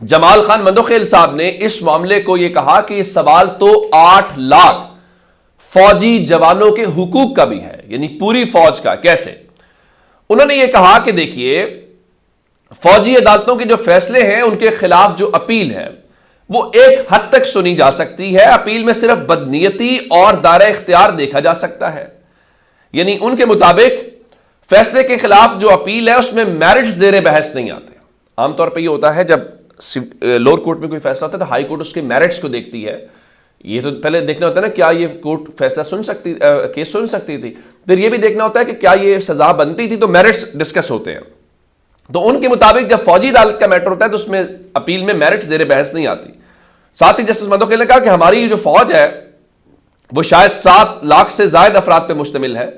جمال خان مندوخیل صاحب نے اس معاملے کو یہ کہا کہ یہ سوال تو 8 لاکھ فوجی جوانوں کے حقوق کا بھی ہے، یعنی پوری فوج کا۔ کیسے؟ انہوں نے یہ کہا کہ دیکھیے، فوجی عدالتوں کے جو فیصلے ہیں ان کے خلاف جو اپیل ہے وہ ایک حد تک سنی جا سکتی ہے، اپیل میں صرف بدنیتی اور دائرہ اختیار دیکھا جا سکتا ہے، یعنی ان کے مطابق فیصلے کے خلاف جو اپیل ہے اس میں میرٹس زیر بحث نہیں آتے۔ عام طور پہ یہ ہوتا ہے جب لوور کورٹ میں کوئی فیصلہ ہوتا ہے تو ہائی کورٹ اس کے میرٹس کو دیکھتی ہے، یہ تو پہلے دیکھنا ہوتا ہے نا کیا یہ کورٹ فیصلہ کیس سن سکتی تھی، پھر یہ بھی دیکھنا ہوتا ہے کہ کیا یہ سزا بنتی تھی، تو میرٹس ڈسکس ہوتے ہیں۔ تو ان کے مطابق جب فوجی عدالت کا میٹر ہوتا ہے تو اس میں اپیل میں میرٹس زیر بحث نہیں آتی۔ ساتھ ہی جسٹس مندوخیل نے کہا کہ ہماری جو فوج ہے وہ شاید 7 لاکھ سے زائد افراد پہ مشتمل ہے،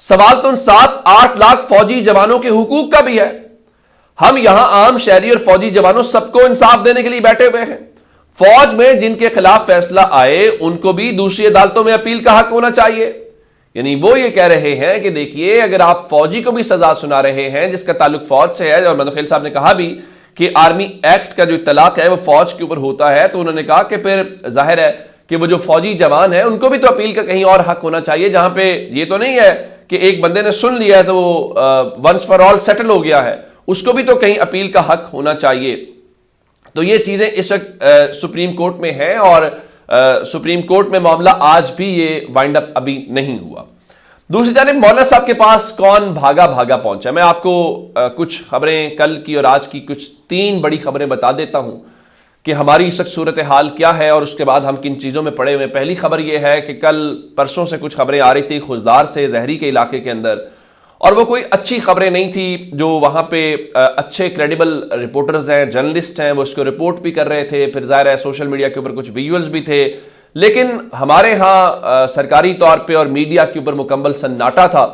سوال تو ان 7-8 لاکھ فوجی جوانوں کے حقوق کا بھی ہے۔ ہم یہاں عام شہری اور فوجی جوانوں سب کو انصاف دینے کے لیے بیٹھے ہوئے ہیں، فوج میں جن کے خلاف فیصلہ آئے ان کو بھی دوسری عدالتوں میں اپیل کا حق ہونا چاہیے۔ یعنی وہ یہ کہہ رہے ہیں کہ دیکھیے، اگر آپ فوجی کو بھی سزا سنا رہے ہیں جس کا تعلق فوج سے ہے، اور مندوخیل صاحب نے کہا بھی کہ آرمی ایکٹ کا جو اطلاق ہے وہ فوج کے اوپر ہوتا ہے، تو انہوں نے کہا کہ پھر ظاہر ہے کہ وہ جو فوجی جوان ہیں ان کو بھی تو اپیل کا کہیں اور حق ہونا چاہیے، جہاں پہ یہ تو نہیں ہے کہ ایک بندے نے سن لیا ہے تو ونس فار آل سیٹل ہو گیا ہے، اس کو بھی تو کہیں اپیل کا حق ہونا چاہیے۔ تو یہ چیزیں اس وقت سپریم کورٹ میں ہیں، اور سپریم کورٹ میں معاملہ آج بھی یہ وائنڈ اپ ابھی نہیں ہوا۔ دوسری جانب مولانا صاحب کے پاس کون بھاگا پہنچا؟ میں آپ کو کچھ خبریں کل کی اور آج کی کچھ 3 بڑی خبریں بتا دیتا ہوں کہ ہماری اس وقت صورتحال کیا ہے اور اس کے بعد ہم کن چیزوں میں پڑے ہوئے ہیں۔ پہلی خبر یہ ہے کہ کل پرسوں سے کچھ خبریں آ رہی تھی خضدار سے، زہری کے علاقے کے اندر، اور وہ کوئی اچھی خبریں نہیں تھی۔ جو وہاں پہ اچھے کریڈیبل رپورٹرز ہیں، جرنلسٹ ہیں، وہ اس کو رپورٹ بھی کر رہے تھے، پھر ظاہر ہے سوشل میڈیا کے اوپر کچھ ویژولز بھی تھے، لیکن ہمارے ہاں سرکاری طور پہ اور میڈیا کے اوپر مکمل سناٹا تھا۔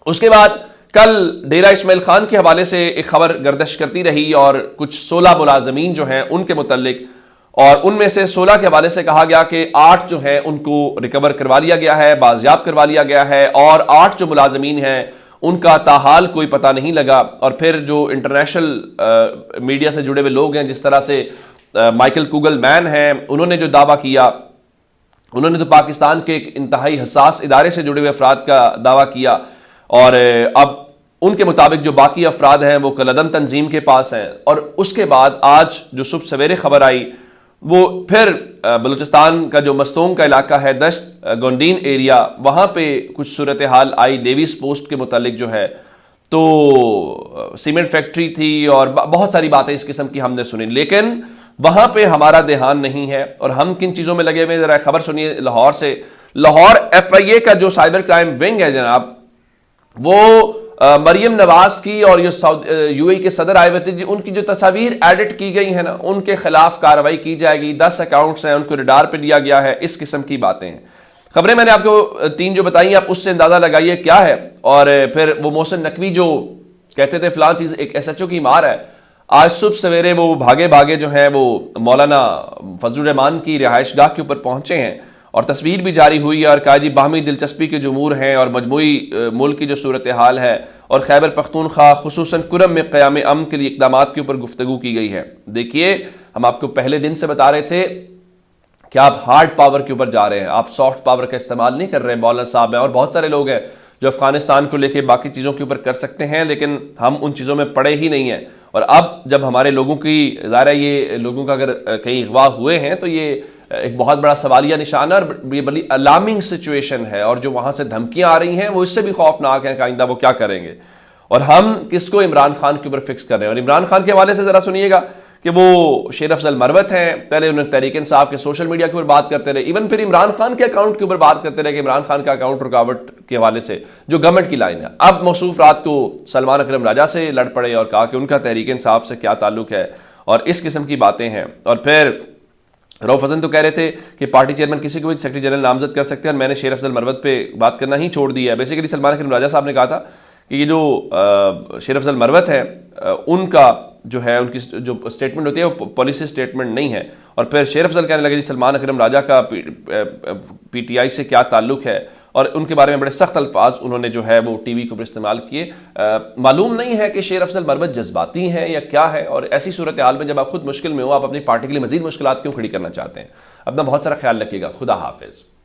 اس کے بعد کل ڈیرہ اسماعیل خان کے حوالے سے ایک خبر گردش کرتی رہی، اور کچھ 16 ملازمین جو ہیں ان کے متعلق، اور ان میں سے 16 کے حوالے سے کہا گیا کہ 8 جو ہیں ان کو ریکور کروا لیا گیا ہے، بازیاب کروا لیا گیا ہے، اور 8 جو ملازمین ہیں ان کا تاحال کوئی پتہ نہیں لگا۔ اور پھر جو انٹرنیشنل میڈیا سے جڑے ہوئے لوگ ہیں، جس طرح سے مائیکل کوگل مین ہیں، انہوں نے جو دعویٰ کیا، انہوں نے تو پاکستان کے ایک انتہائی حساس ادارے سے جڑے ہوئے افراد کا دعویٰ کیا، اور اب ان کے مطابق جو باقی افراد ہیں وہ کالعدم تنظیم کے پاس ہیں۔ اور اس کے بعد آج جو صبح سویرے خبر آئی وہ پھر بلوچستان کا جو مستونگ کا علاقہ ہے، دشت گونڈین ایریا، وہاں پہ کچھ صورتحال آئی لیویز پوسٹ کے متعلق جو ہے، تو سیمنٹ فیکٹری تھی اور بہت ساری باتیں اس قسم کی ہم نے سنی، لیکن وہاں پہ ہمارا دھیان نہیں ہے۔ اور ہم کن چیزوں میں لگے ہوئے، ذرا خبر سنیے لاہور سے۔ لاہور FIA کا جو سائبر کرائم ونگ ہے جناب، وہ مریم نواز کی اور یہ UAE کے صدر آئے ہوئے تھے جی، ان کی جو تصاویر ایڈٹ کی گئی ہیں نا، ان کے خلاف کارروائی کی جائے گی۔ 10 اکاؤنٹس ہیں، ان کو ریڈار پہ لیا گیا ہے، اس قسم کی باتیں ہیں۔ خبریں میں نے آپ کو 3 جو بتائی ہیں، آپ اس سے اندازہ لگائیے کیا ہے۔ اور پھر وہ محسن نقوی جو کہتے تھے فلاں چیز ایک SHO کی مار ہے، آج صبح سویرے وہ بھاگے جو ہیں وہ مولانا فضل الرحمان کی رہائش گاہ کے اوپر پہنچے ہیں، اور تصویر بھی جاری ہوئی ہے، اور کہا جی باہمی دلچسپی کے جو امور ہیں اور مجموعی ملک کی جو صورتحال ہے، اور خیبر پختونخوا خصوصاً کرم میں قیام امن کے لیے اقدامات کے اوپر گفتگو کی گئی ہے۔ دیکھیے، ہم آپ کو پہلے دن سے بتا رہے تھے کہ آپ ہارڈ پاور کے اوپر جا رہے ہیں، آپ سافٹ پاور کا استعمال نہیں کر رہے ہیں۔ مولانا صاحب ہیں اور بہت سارے لوگ ہیں جو افغانستان کو لے کے باقی چیزوں کے اوپر کر سکتے ہیں، لیکن ہم ان چیزوں میں پڑے ہی نہیں ہیں۔ اور اب جب ہمارے لوگوں کی ظاہر ہے، یہ لوگوں کا اگر کہیں اغوا ہوئے ہیں تو یہ ایک بہت بڑا سوالیہ نشان ہے، اور یہ بڑی الارمنگ سچویشن ہے، اور جو وہاں سے دھمکیاں آ رہی ہیں وہ اس سے بھی خوفناک ہیں کہ آئندہ وہ کیا کریں گے۔ اور ہم کس کو؟ عمران خان کے اوپر فکس کر رہے ہیں۔ اور عمران خان کے حوالے سے ذرا سنیے گا کہ وہ شیر افضل مروت ہیں، پہلے انہوں نے تحریک انصاف کے سوشل میڈیا کے اوپر بات کرتے رہے، ایون پھر عمران خان کے اکاؤنٹ کے اوپر بات کرتے رہے کہ عمران خان کا اکاؤنٹ رکاوٹ کے حوالے سے جو گورنمنٹ کی لائن ہے۔ اب موصوف رات کو سلمان اکرم راجہ سے لڑ پڑے اور کہا کہ ان کا تحریک انصاف سے کیا تعلق ہے، اور اس قسم کی باتیں ہیں۔ اور پھر رؤف حسن تو کہہ رہے تھے کہ پارٹی چیئرمین کسی کو بھی سیکرٹری جنرل نامزد کر سکتے ہیں، اور میں نے شیر افضل مروت پہ بات کرنا ہی چھوڑ دیا ہے۔ بیسیکلی سلمان اکرم راجہ صاحب نے کہا تھا کہ یہ جو شیر افضل مروت ہے، ان کا جو ہے ان کی جو اسٹیٹمنٹ ہوتی ہے وہ پالیسی اسٹیٹمنٹ نہیں ہے۔ اور پھر شیر افضل کہنے لگے جی سلمان اکرم راجہ کا PTI سے کیا تعلق ہے، اور ان کے بارے میں بڑے سخت الفاظ انہوں نے جو ہے وہ ٹی وی کے اوپر استعمال کیے. معلوم نہیں ہے کہ شیر افضل مربت جذباتی ہیں یا کیا ہے, اور ایسی صورتحال میں جب آپ خود مشکل میں ہو, آپ اپنی پارٹی کے لیے مزید مشکلات کیوں کھڑی کرنا چاہتے ہیں؟ اپنا بہت سارا خیال رکھیے گا. خدا حافظ.